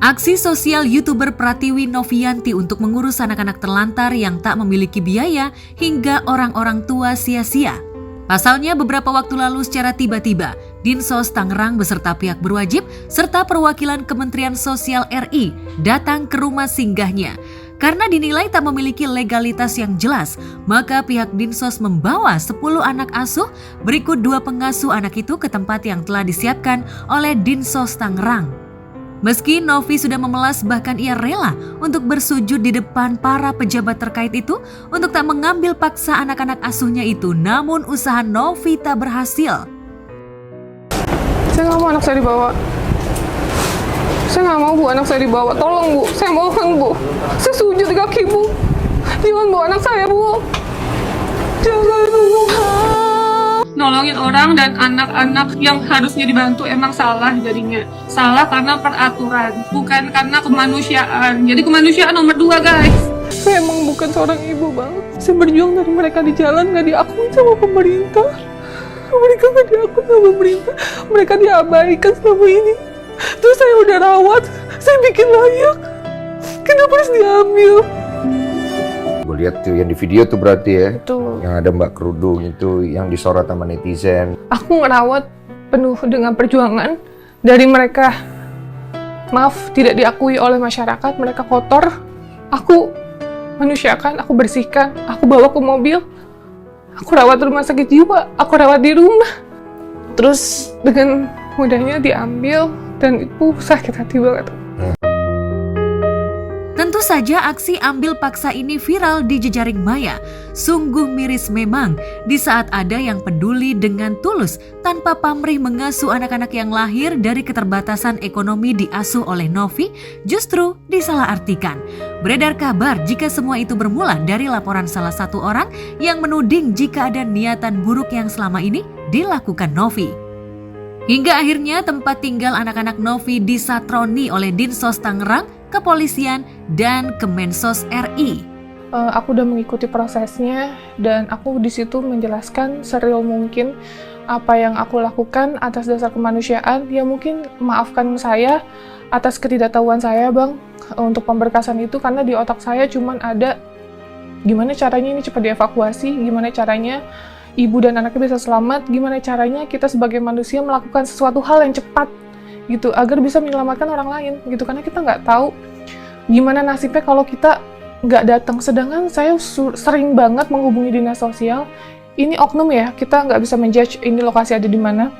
Aksi sosial YouTuber Pratiwi Novianti untuk mengurus anak-anak terlantar yang tak memiliki biaya hingga orang-orang tua sia-sia. Pasalnya beberapa waktu lalu secara tiba-tiba, Dinsos Tangerang beserta pihak berwajib serta perwakilan Kementerian Sosial RI datang ke rumah singgahnya. Karena dinilai tak memiliki legalitas yang jelas, maka pihak Dinsos membawa 10 anak asuh berikut 2 pengasuh anak itu ke tempat yang telah disiapkan oleh Dinsos Tangerang. Meski Novi sudah memelas bahkan ia rela untuk bersujud di depan para pejabat terkait itu untuk tak mengambil paksa anak-anak asuhnya itu, namun usaha Novi tak berhasil. Saya nggak mau anak saya dibawa. Saya nggak mau Bu, anak saya dibawa. Tolong Bu, saya mohon Bu. Saya sujud di kaki Bu. Jangan bawa anak saya Bu. Jangan Bu. Nolongin orang dan anak-anak yang harusnya dibantu emang salah jadinya. Salah karena peraturan, bukan karena kemanusiaan. Jadi kemanusiaan nomor 2 guys. Saya emang bukan seorang ibu Bang. Saya berjuang dari mereka di jalan gak diakui sama pemerintah. Mereka gak diakui sama pemerintah. Mereka diabaikan selama ini. Terus saya udah rawat, saya bikin layak. Kenapa harus diambil? Gue lihat tuh yang di video tuh berarti ya. Betul. Yang ada Mbak Kerudung itu yang disorot sama netizen. Aku ngerawat penuh dengan perjuangan dari mereka. Maaf, tidak diakui oleh masyarakat, mereka kotor. Aku manusiakan, aku bersihkan, aku bawa ke mobil. Aku rawat di rumah sakit jiwa, aku rawat di rumah. Terus dengan mudahnya diambil dan itu sakit hati banget. Tentu saja aksi ambil paksa ini viral di jejaring maya. Sungguh miris memang di saat ada yang peduli dengan tulus tanpa pamrih mengasuh anak-anak yang lahir dari keterbatasan ekonomi diasuh oleh Novi justru disalahartikan. Beredar kabar jika semua itu bermula dari laporan salah satu orang yang menuding jika ada niatan buruk yang selama ini dilakukan Novi. Hingga akhirnya tempat tinggal anak-anak Novi disatroni oleh Dinsos Tangerang, Kepolisian, dan Kemensos RI. Aku udah mengikuti prosesnya dan aku di situ menjelaskan sereal mungkin apa yang aku lakukan atas dasar kemanusiaan. Ya mungkin maafkan saya atas ketidaktahuan saya Bang untuk pemberkasan itu, karena di otak saya cuman ada gimana caranya ini cepat dievakuasi, gimana caranya ibu dan anaknya bisa selamat, gimana caranya kita sebagai manusia melakukan sesuatu hal yang cepat gitu agar bisa menyelamatkan orang lain gitu, karena kita nggak tahu gimana nasibnya kalau kita nggak datang. Sedangkan saya sering banget menghubungi dinas sosial, ini oknum ya, kita nggak bisa menjudge ini lokasi ada di mana,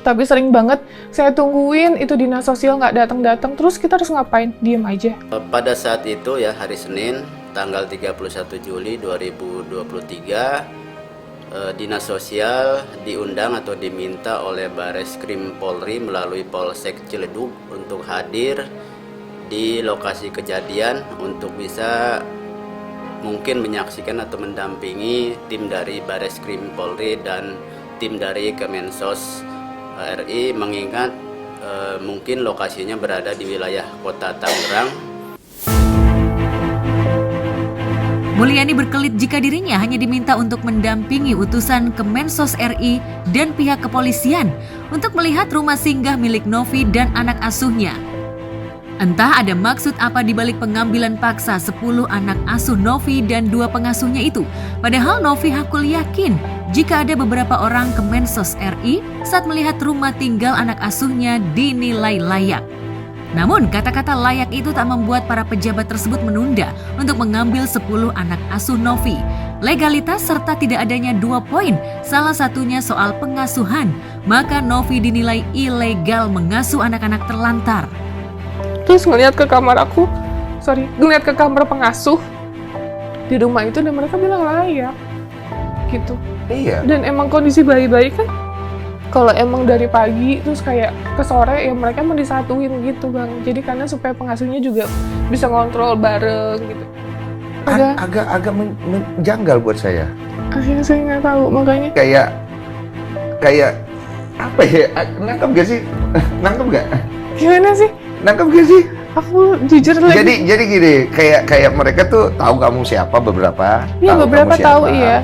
tapi sering banget saya tungguin itu dinas sosial nggak datang-datang, terus kita harus ngapain? Diem aja. Pada saat itu ya, hari Senin tanggal 31 Juli 2023, Dinas Sosial diundang atau diminta oleh Bareskrim Polri melalui Polsek Ciledug untuk hadir di lokasi kejadian untuk bisa mungkin menyaksikan atau mendampingi tim dari Bareskrim Polri dan tim dari Kemensos RI, mengingat mungkin lokasinya berada di wilayah Kota Tangerang. Mulyani berkelit jika dirinya hanya diminta untuk mendampingi utusan Kemensos RI dan pihak kepolisian untuk melihat rumah singgah milik Novi dan anak asuhnya. Entah ada maksud apa dibalik pengambilan paksa 10 anak asuh Novi dan 2 pengasuhnya itu. Padahal Novi hakul yakin jika ada beberapa orang Kemensos RI saat melihat rumah tinggal anak asuhnya dinilai layak. Namun kata-kata layak itu tak membuat para pejabat tersebut menunda untuk mengambil 10 anak asuh Novi. Legalitas serta tidak adanya 2 poin, salah satunya soal pengasuhan. Maka Novi dinilai ilegal mengasuh anak-anak terlantar. Terus ngeliat ke kamar pengasuh di rumah itu dan mereka bilang layak gitu. Iya. Dan emang kondisi bayi-bayi kan kalau emang dari pagi terus kayak ke sore ya mereka mau disatuin gitu Bang. Jadi karena supaya pengasuhnya juga bisa ngontrol bareng gitu. Agak menjanggal buat saya. Akhirnya saya nggak tahu, makanya kayak apa ya? Nangkep gak sih? Nangkep gak? gimana sih? Nangkep gak sih? Aku jujur lagi. Jadi gini, kayak mereka tuh tahu kamu siapa beberapa. Iya beberapa tahu iya.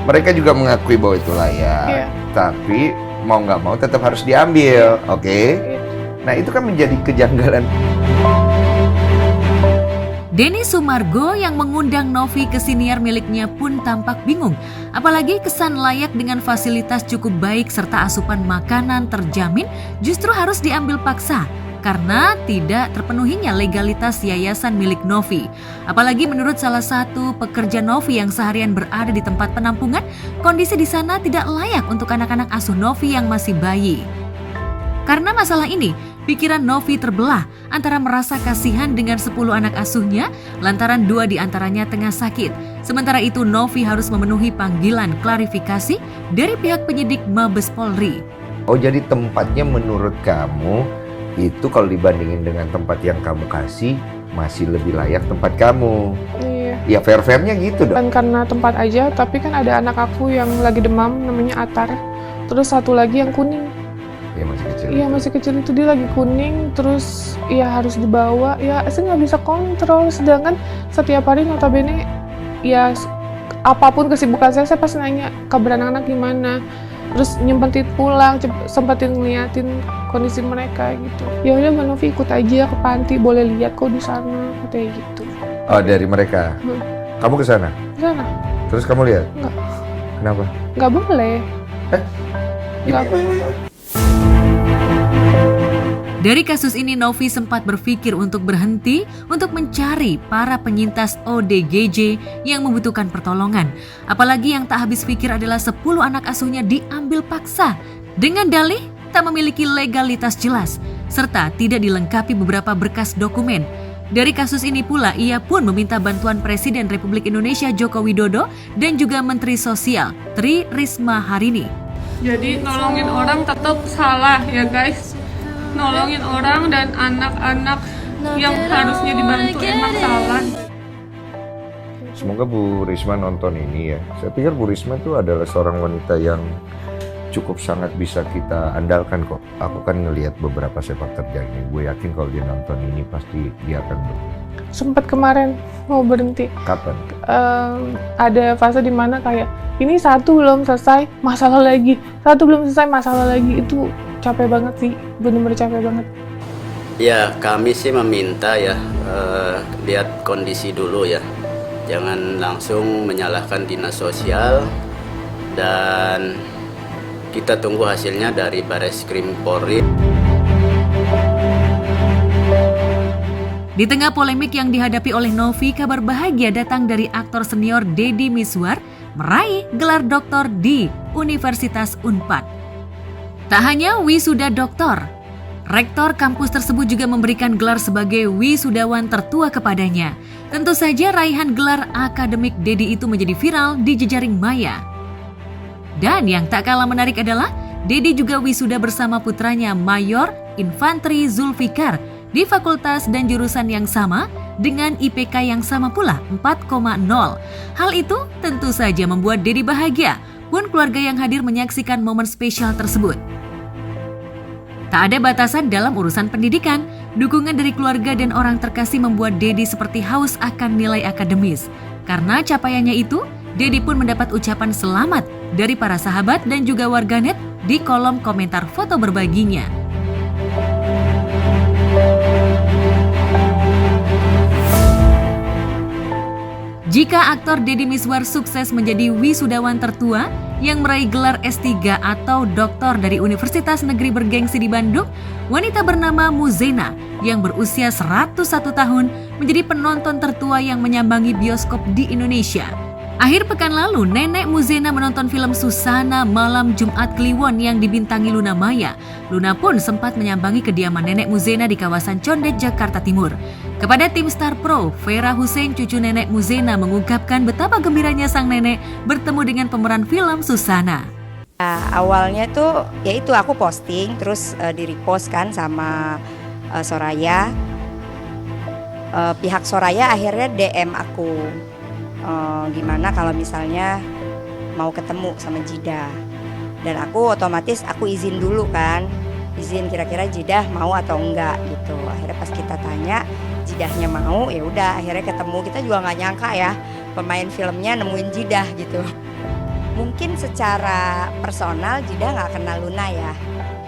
Mereka juga mengakui bahwa itu layak. Iya. Tapi mau nggak mau tetap harus diambil, oke? Nah itu kan menjadi kejanggalan. Denny Sumargo yang mengundang Novi ke siniar miliknya pun tampak bingung. Apalagi kesan layak dengan fasilitas cukup baik serta asupan makanan terjamin justru harus diambil paksa karena tidak terpenuhinya legalitas yayasan milik Novi. Apalagi menurut salah satu pekerja Novi yang seharian berada di tempat penampungan, kondisi di sana tidak layak untuk anak-anak asuh Novi yang masih bayi. Karena masalah ini, pikiran Novi terbelah antara merasa kasihan dengan 10 anak asuhnya lantaran 2 diantaranya tengah sakit. Sementara itu Novi harus memenuhi panggilan klarifikasi dari pihak penyidik Mabes Polri. Oh, jadi tempatnya menurut kamu itu kalau dibandingin dengan tempat yang kamu kasih masih lebih layak tempat kamu. Iya. Ya fair-fairnya gitu dong. Dan karena tempat aja, tapi kan ada anak aku yang lagi demam namanya Atar. Terus satu lagi yang kuning. Ya masih kecil. Iya masih kecil itu dia lagi kuning, terus ya harus dibawa. Ya saya nggak bisa kontrol. Sedangkan setiap hari notabene ya apapun kesibukan saya pasti nanya kabar anak-anak gimana. Terus nyempetin pulang, sempetin ngeliatin kondisi mereka gitu. Ya udah Mbak Novi ikut aja ke panti, boleh lihat kok di sana kayak gitu. Oh, dari mereka. Kamu ke sana? Di sana? Terus kamu lihat? Enggak. Kenapa? Nggak boleh. Nggak boleh. Dari kasus ini Novi sempat berpikir untuk berhenti untuk mencari para penyintas ODGJ yang membutuhkan pertolongan. Apalagi yang tak habis pikir adalah 10 anak asuhnya diambil paksa dengan dalih tak memiliki legalitas jelas serta tidak dilengkapi beberapa berkas dokumen. Dari kasus ini pula ia pun meminta bantuan Presiden Republik Indonesia Joko Widodo dan juga Menteri Sosial Tri Risma Harini. Jadi nolongin orang tetap salah ya guys. Nolongin orang dan anak-anak yang harusnya dibantu emang salah. Semoga Bu Risma nonton ini ya. Saya pikir Bu Risma itu adalah seorang wanita yang cukup sangat bisa kita andalkan kok. Aku kan ngelihat beberapa sepak terjangnya. Gue yakin kalau dia nonton ini pasti dia akan Sempat kemarin mau berhenti. Kapan? Ada fase dimana kayak ini satu belum selesai masalah lagi, satu belum selesai masalah lagi. Itu capek banget sih, bener-bener capek banget. Ya kami sih meminta ya lihat kondisi dulu ya, jangan langsung menyalahkan dinas sosial dan kita tunggu hasilnya dari Bareskrim Polri. Di tengah polemik yang dihadapi oleh Novi, kabar bahagia datang dari aktor senior Deddy Mizwar meraih gelar doktor di Universitas Unpad. Tak hanya wisuda doktor, rektor kampus tersebut juga memberikan gelar sebagai wisudawan tertua kepadanya. Tentu saja raihan gelar akademik Deddy itu menjadi viral di jejaring maya. Dan yang tak kalah menarik adalah Deddy juga wisuda bersama putranya Mayor Infantri Zulfikar di fakultas dan jurusan yang sama dengan IPK yang sama pula 4,0. Hal itu tentu saja membuat Deddy bahagia, pun keluarga yang hadir menyaksikan momen spesial tersebut. Tak ada batasan dalam urusan pendidikan, dukungan dari keluarga dan orang terkasih membuat Deddy seperti haus akan nilai akademis. Karena capaiannya itu, Deddy pun mendapat ucapan selamat dari para sahabat dan juga warganet di kolom komentar foto berbaginya. Jika aktor Deddy Mizwar sukses menjadi wisudawan tertua yang meraih gelar S3 atau doktor dari Universitas Negeri Bergengsi di Bandung, wanita bernama Muzena yang berusia 101 tahun menjadi penonton tertua yang menyambangi bioskop di Indonesia. Akhir pekan lalu, nenek Muzena menonton film Susana Malam Jumat Kliwon yang dibintangi Luna Maya. Luna pun sempat menyambangi kediaman nenek Muzena di kawasan Condet, Jakarta Timur. Kepada tim Star Pro, Vera Hussein, cucu nenek Muzena, mengungkapkan betapa gembiranya sang nenek bertemu dengan pemeran film Susana. Awalnya tuh, yaitu aku posting, terus di-repost kan sama Soraya. Pihak Soraya akhirnya DM aku. Gimana kalau misalnya mau ketemu sama Jidah, dan aku otomatis aku izin dulu kan, izin kira-kira Jidah mau atau enggak gitu. Akhirnya pas kita tanya Jidahnya mau, ya udah akhirnya ketemu. Kita juga nggak nyangka ya pemain filmnya nemuin Jidah gitu. Mungkin secara personal Jidah nggak kenal Luna ya,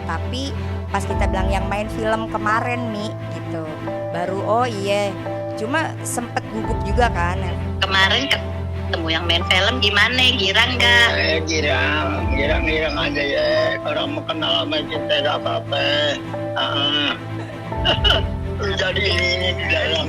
tapi pas kita bilang yang main film kemarin nih gitu, baru oh iya Cuma sempet gugup juga kan. Kemarin ketemu yang main film gimana? Girang nggak? Girang aja ya. Orang mau kenal sama kita gak apa-apa. Jadi ini di dalam.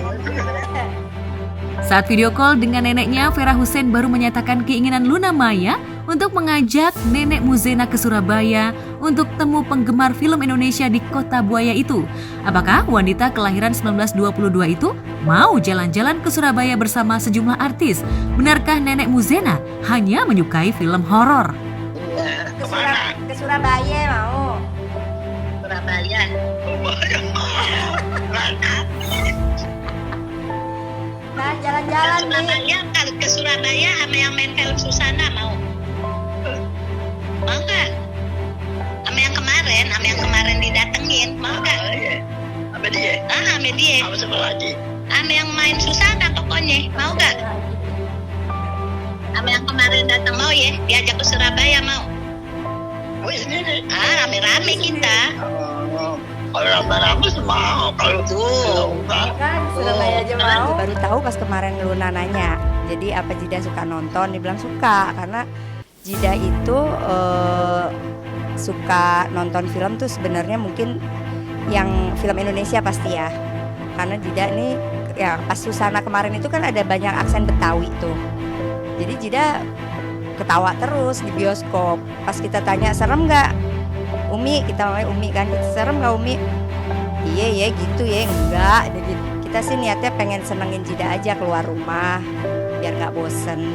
Saat video call dengan neneknya, Vera Hussein baru menyatakan keinginan Luna Maya untuk mengajak nenek Muzena ke Surabaya untuk temu penggemar film Indonesia di Kota Buaya itu. Apakah wanita kelahiran 1922 itu mau jalan-jalan ke Surabaya bersama sejumlah artis? Benarkah nenek Muzena hanya menyukai film horor? Ke Surabaya mau. Surabaya. Nah, jalan-jalan nih. Surabaya, kalau ke Surabaya sama yang main film Susana mau? Mau nggak? Sama yang kemarin didatengin, mau nggak? Apa dia? Sama dia. Apa siapa lagi? Sama yang main Susana pokoknya, mau nggak? Sama yang kemarin datang mau ya, diajak ke Surabaya mau? Mau sendiri. Rame-rame kita. Kalau rame-rame semua. Kalau Kan Surabaya aja mau. Baru tahu pas kemarin Luna nanya. Jadi apa Jida suka nonton? Dia bilang suka karena Jida itu suka nonton film tuh sebenarnya mungkin yang film Indonesia pasti ya. Karena Jida ini ya pas Susana kemarin itu kan ada banyak aksen Betawi tuh. Jadi Jida ketawa terus di bioskop. Pas kita tanya serem nggak? Umi, kita namanya Umi kan, serem nggak Umi? Iya ya gitu ya, enggak. Jadi kita sih niatnya pengen senengin Jida aja keluar rumah biar nggak bosen.